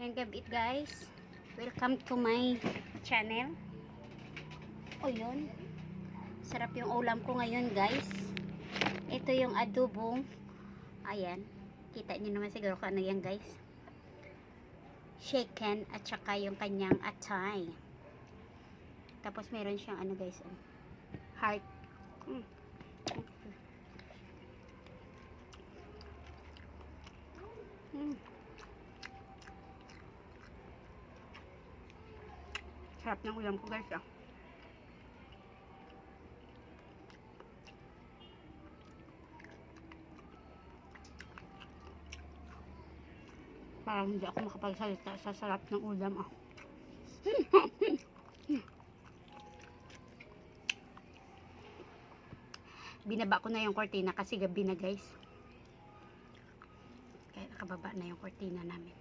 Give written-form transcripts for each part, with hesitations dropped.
Ngayong gabi guys, welcome to my channel. O yun, sarap yung ulam ko ngayon guys. Ito yung adobong, ayan, kita niyo naman siguro kung ano yan guys, chicken at saka yung kanyang atay. Tapos meron siyang ano guys, heart. Sarap ng ulam ko guys ah. Parang hindi ako makapagsalita sa sarap ng ulam ah. Binaba ko na yung kortina kasi gabi na guys. Kaya nakababa na yung kortina namin.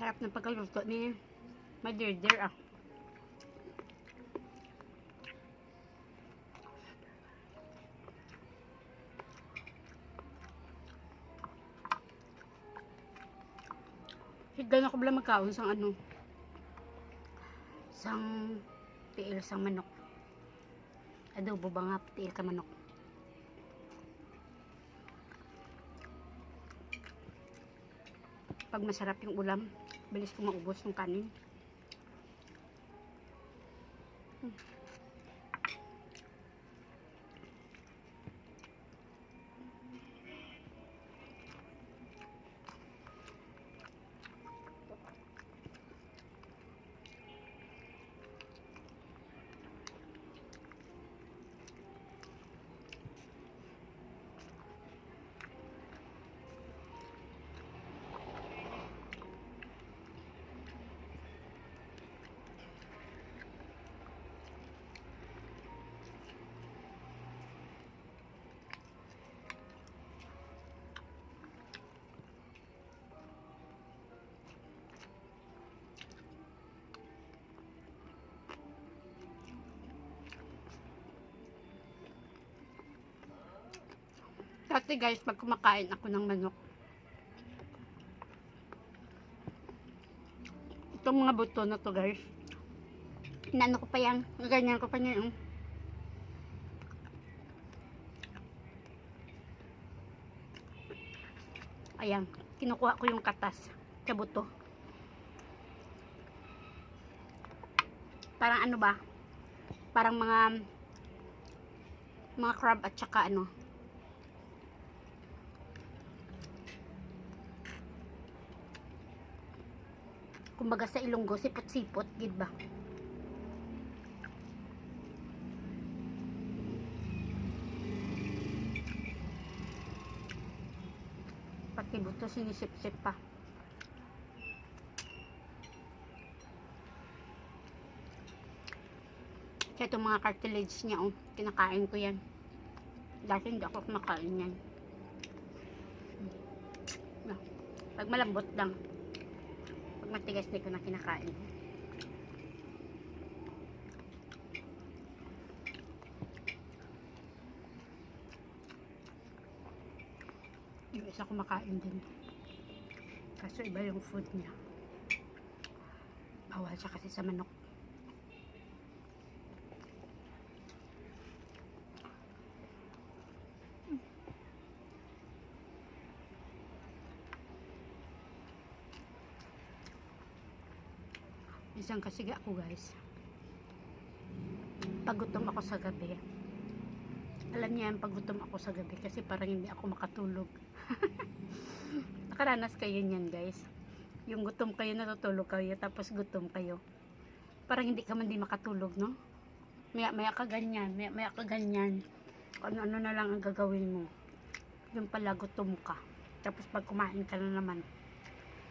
Sarap ng pagkaluto ni Madirdir ah. Higdan ako bala magkaon sang ano, sang tiil sang manok. Adobo ba nga tiil ka manok. Pag masarap yung ulam, bilis ko maubos ng kanin. Dati guys, pag kumakain ako ng manok, itong mga buto na to guys, inano ko pa yan, ganyan ko pa niya yung ayan, kinukuha ko yung katas sa buto. Parang ano ba, parang mga crab at saka ano, kumbaga sa Ilonggo, sipot-sipot, gid ba? Pati buto sinisip-sip pa. Kaya itong mga cartilage niya, oh, kinakain ko yan. Dati hindi ako kumakain yan. Pag malambot lang. Matigas na ko na kinakain. Yung isa kumakain din. Kaso iba yung food niya. Bawal siya kasi sa manok. Isang kasiga ako guys, pagutom ako sa gabi. Alam niya yung pagutom ako sa gabi kasi parang hindi ako makatulog. Nakaranas kayo niyan guys, yung gutom kayo, natutulog kayo, tapos gutom kayo, parang hindi ka man di makatulog, no? Maya ka ganyan, maya ka ganyan, ano na lang ang gagawin mo. Yung pala gutom ka, tapos pag kumain ka na naman,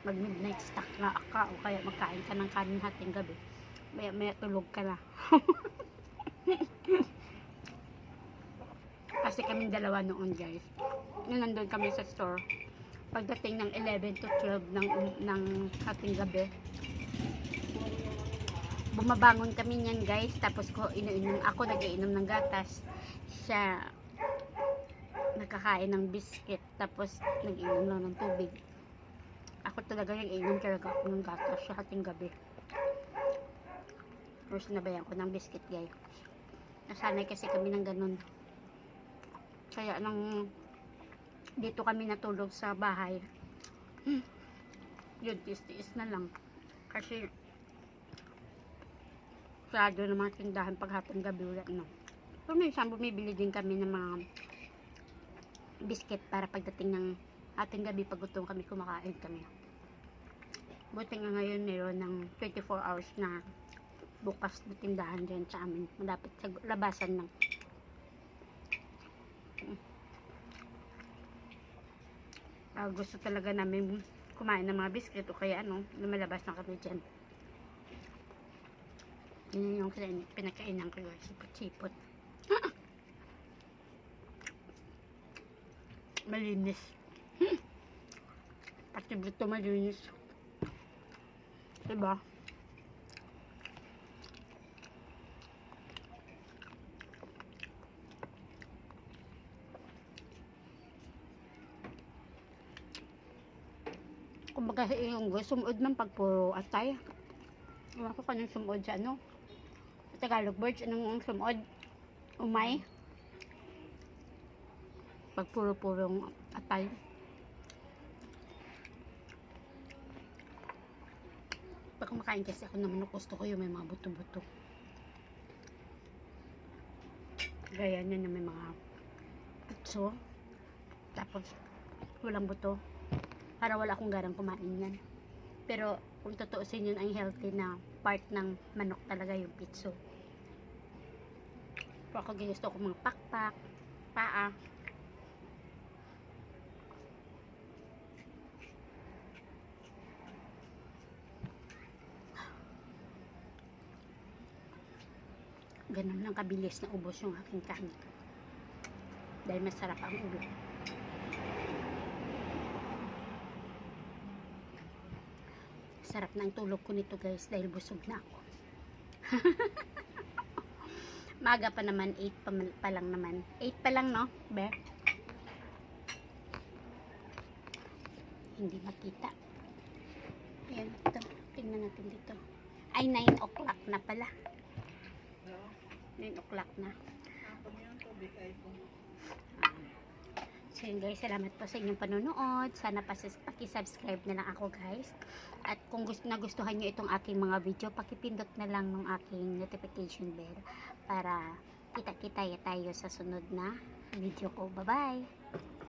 mag midnight snack na ka o kaya magkain ka ng kanin hating gabi, maya tulog ka na. Kasi kaming dalawa noon guys, nung nandun kami sa store, pagdating ng 11 to 12 ng ating gabi. Bumabangon kami niyan guys, tapos ako nag-iinom ng gatas, siya nakakain ng biscuit, tapos nag-iinom lang ng tubig. Ako talaga nag-iinom talaga ako ng gatas sa ating gabi. Tapos nabayan ko ng biscuit guys. Nasanay kasi kami ng ganun. Kaya nang dito kami natulog sa bahay, yun, tiis-tiis na lang. Kasi sarado ng mga tindahan pag hapong gabi ulit, no. So minsan bumibili din kami ng mga biscuit para pagdating ng ating gabi, pag gutom kami, kumakain kami. Buti nga ngayon meron ng 24 hours na bukas na tindahan din sa amin, malapit sa labasan ng gusto talaga namin kumain ng mga biscuit o kaya lumalabas na kami dyan. Yun yung pinakainan ko, sipot-sipot. Malinis. Pati buto malinis. Diba? Kumbaga yung sumod man pag puro atay. Ewan ko kanang sumod sa Tagalog words, anong sumod? Umay. Pag puro-purong atay. Pag kumakain kasi ako naman, gusto ko yung may mga buto-buto. Gaya niya na may mga putso. Tapos walang buto. Para wala akong garang kumain yan. Pero kung tutuusin yun, ang healthy na part ng manok talaga yung pitso. Pero ako gusto ko mga pakpak, paa. Ganun lang kabilis na ubos yung aking kanin. Dahil masarap ang ulo. Sarap ng tulog ko nito guys, dahil busog na ako. Maga pa naman, 8 pa lang naman. 8 pa lang, no, be? Hindi makita. Ayan, ito. Tingnan natin dito. Ay, 9 o'clock na pala. 9 o'clock na. So yun guys, salamat po sa inyong panonood. Sana paki-subscribe na lang ako guys. At kung nagustuhan nyo itong aking mga video, pakipindot na lang ng aking notification bell para kita-kita tayo sa sunod na video ko. Bye-bye!